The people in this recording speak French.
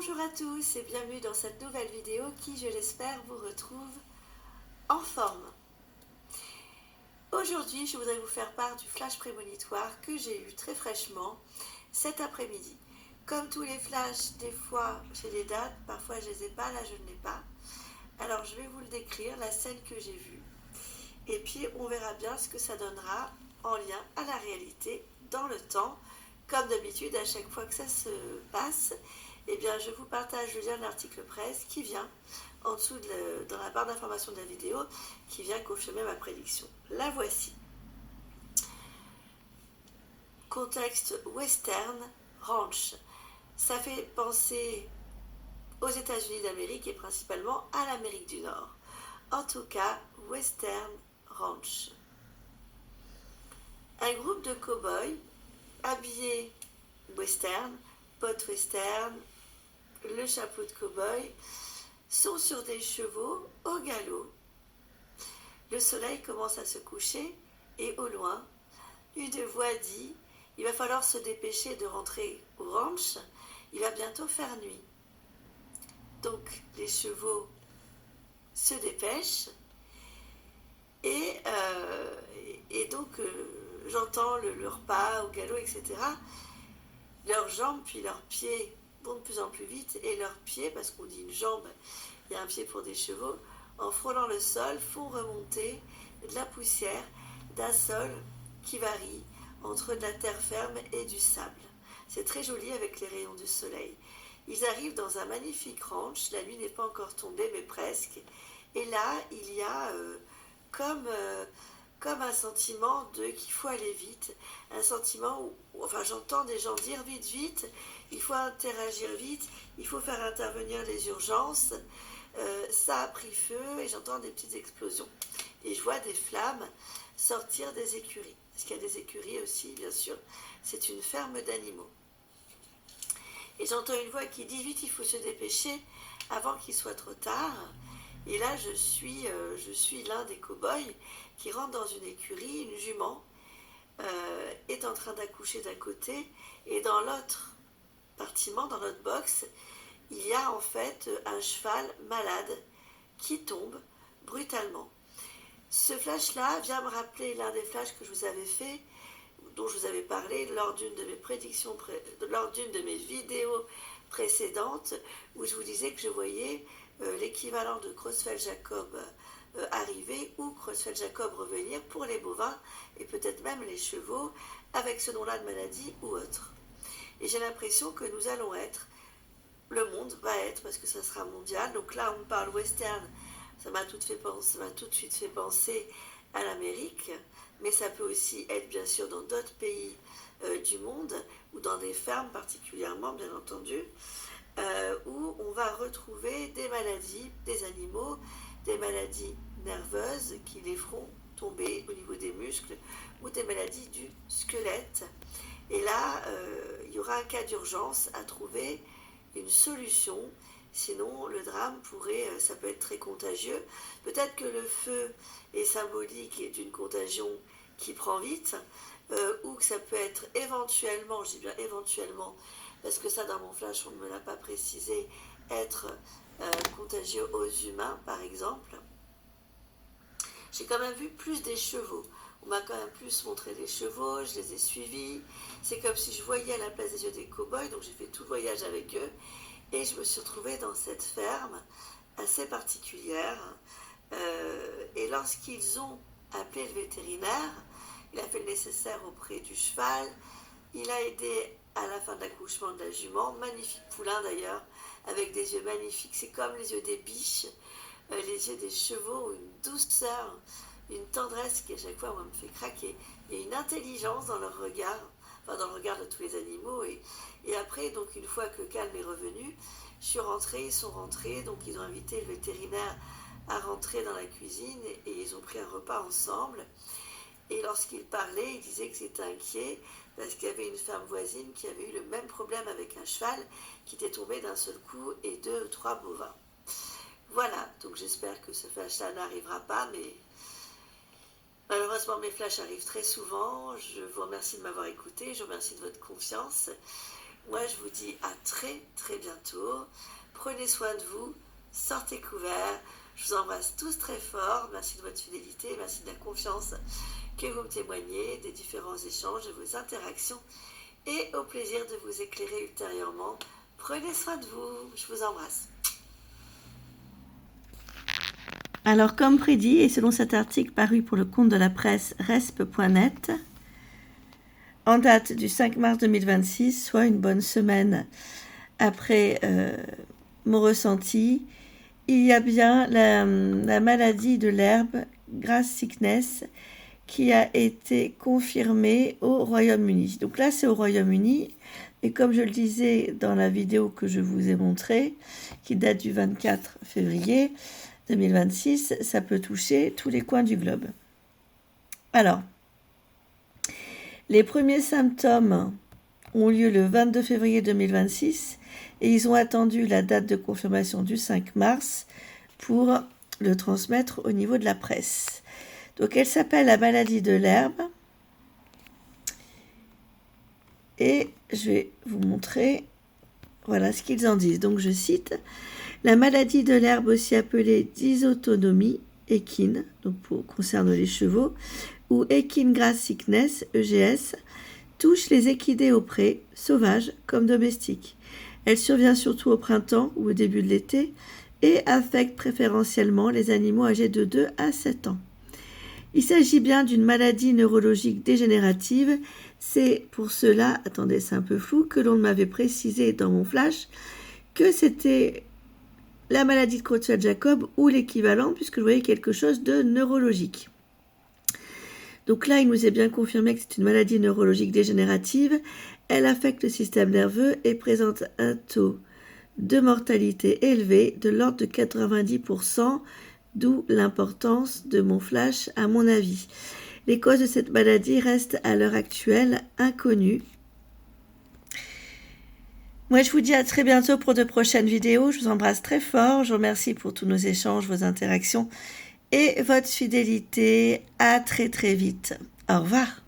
Bonjour à tous et bienvenue dans cette nouvelle vidéo qui, je l'espère, vous retrouve en forme. Aujourd'hui, je voudrais vous faire part du flash prémonitoire que j'ai eu très fraîchement cet après-midi. Comme tous les flashs, des fois j'ai les dates, parfois je les ai pas, là je ne l'ai pas. Alors je vais vous le décrire, la scène que j'ai vue. Et puis on verra bien ce que ça donnera en lien à la réalité dans le temps. Comme d'habitude, à chaque fois que ça se passe, eh bien, je vous partage le lien de l'article presse qui vient en dessous dans la barre d'information de la vidéo, qui vient confirmer ma prédiction. La voici. Contexte western ranch. Ça fait penser aux États-Unis d'Amérique et principalement à l'Amérique du Nord. En tout cas, western ranch. Un groupe de cow-boys habillés western, potes western, le chapeau de cow-boy, sont sur des chevaux au galop. Le soleil commence à se coucher et au loin, une voix dit « Il va falloir se dépêcher de rentrer au ranch, il va bientôt faire nuit. » Donc les chevaux se dépêchent et donc j'entends leur pas au galop, etc. Leurs jambes puis leurs pieds vont de plus en plus vite et leurs pieds, parce qu'on dit une jambe, il y a un pied pour des chevaux, en frôlant le sol, font remonter de la poussière d'un sol qui varie entre de la terre ferme et du sable. C'est très joli avec les rayons du soleil. Ils arrivent dans un magnifique ranch, la nuit n'est pas encore tombée, mais presque. Et là, il y a comme un sentiment qu'il faut aller vite, un sentiment où, enfin j'entends des gens dire vite, vite, il faut interagir vite, il faut faire intervenir les urgences, ça a pris feu et j'entends des petites explosions. Et je vois des flammes sortir des écuries, parce qu'il y a des écuries aussi, bien sûr, c'est une ferme d'animaux. Et j'entends une voix qui dit vite, il faut se dépêcher avant qu'il soit trop tard. Et là, je suis l'un des cow-boys qui rentre dans une écurie, une jument est en train d'accoucher d'un côté, et dans l'autre compartiment, dans l'autre box, il y a en fait un cheval malade qui tombe brutalement. Ce flash-là vient me rappeler l'un des flashs que je vous avais fait, dont je vous avais parlé lors d'une de mes prédictions, lors d'une de mes vidéos précédentes, où je vous disais que je voyais l'équivalent de Creutzfeldt-Jakob arriver ou Creutzfeldt-Jakob revenir pour les bovins et peut-être même les chevaux avec ce nom-là de maladie ou autre. Et j'ai l'impression que nous allons être, le monde va être, parce que ça sera mondial, donc là on parle western, ça m'a tout de suite fait penser à l'Amérique, mais ça peut aussi être bien sûr dans d'autres pays du monde, ou dans des fermes particulièrement, bien entendu, où on va retrouver des maladies des animaux, des maladies nerveuses qui les feront tomber au niveau des muscles, ou des maladies du squelette. Et là, il y aura un cas d'urgence à trouver une solution, sinon le drame ça peut être très contagieux. Peut-être que le feu est symbolique d'une contagion qui prend vite, ou que ça peut être éventuellement, je dis bien éventuellement, parce que ça dans mon flash on ne me l'a pas précisé, être contagieux aux humains par exemple. J'ai quand même vu plus des chevaux. On m'a quand même plus montré des chevaux, je les ai suivis. C'est comme si je voyais à la place des yeux des cow-boys, donc j'ai fait tout le voyage avec eux. Et je me suis retrouvée dans cette ferme assez particulière. Et lorsqu'ils ont appelé le vétérinaire, il a fait le nécessaire auprès du cheval. Il a aidé à la fin de l'accouchement de la jument, magnifique poulain d'ailleurs, avec des yeux magnifiques. C'est comme les yeux des biches, les yeux des chevaux, une douceur, une tendresse qui à chaque fois moi, me fait craquer. Il y a une intelligence dans leur regard, enfin dans le regard de tous les animaux. Et après, donc une fois que le calme est revenu, je suis rentrée, ils sont rentrés, donc ils ont invité le vétérinaire à rentrer dans la cuisine et ils ont pris un repas ensemble. Et lorsqu'ils parlaient, ils disaient que c'était inquiet parce qu'il y avait une ferme voisine qui avait eu le même problème avec un cheval qui était tombé d'un seul coup et 2 ou 3 bovins. Voilà, donc j'espère que ce flash-là n'arrivera pas, mais malheureusement mes flashs arrivent très souvent. Je vous remercie de m'avoir écouté, je vous remercie de votre confiance. Moi, je vous dis à très très bientôt. Prenez soin de vous, sortez couverts. Je vous embrasse tous très fort. Merci de votre fidélité, merci de la confiance que vous me témoignez, des différents échanges, de vos interactions. Et au plaisir de vous éclairer ultérieurement. Prenez soin de vous. Je vous embrasse. Alors, comme prédit, et selon cet article paru pour le compte de la presse resp.net, en date du 5 mars 2026, soit une bonne semaine après mon ressenti, il y a bien la maladie de l'herbe, grass sickness, qui a été confirmée au Royaume-Uni. Donc là, c'est au Royaume-Uni. Et comme je le disais dans la vidéo que je vous ai montrée, qui date du 24 février 2026, ça peut toucher tous les coins du globe. Alors, les premiers symptômes ont lieu le 22 février 2026 et ils ont attendu la date de confirmation du 5 mars pour le transmettre au niveau de la presse. Donc, elle s'appelle la maladie de l'herbe. Et je vais vous montrer, voilà ce qu'ils en disent. Donc, je cite, « La maladie de l'herbe, aussi appelée dysautonomie, équine, donc concerne les chevaux, ou équine grass sickness, EGS, touche les équidés au pré, sauvages comme domestiques. Elle survient surtout au printemps ou au début de l'été et affecte préférentiellement les animaux âgés de 2 à 7 ans. Il s'agit bien d'une maladie neurologique dégénérative. C'est pour cela, attendez, c'est un peu flou, que l'on m'avait précisé dans mon flash que c'était la maladie de Creutzfeldt-Jakob ou l'équivalent, puisque je voyais quelque chose de neurologique. Donc là, il nous est bien confirmé que c'est une maladie neurologique dégénérative. Elle affecte le système nerveux et présente un taux de mortalité élevé de l'ordre de 90%, d'où l'importance de mon flash à mon avis. Les causes de cette maladie restent à l'heure actuelle inconnues. Moi, je vous dis à très bientôt pour de prochaines vidéos. Je vous embrasse très fort. Je vous remercie pour tous nos échanges, vos interactions et votre fidélité. À très très vite. Au revoir.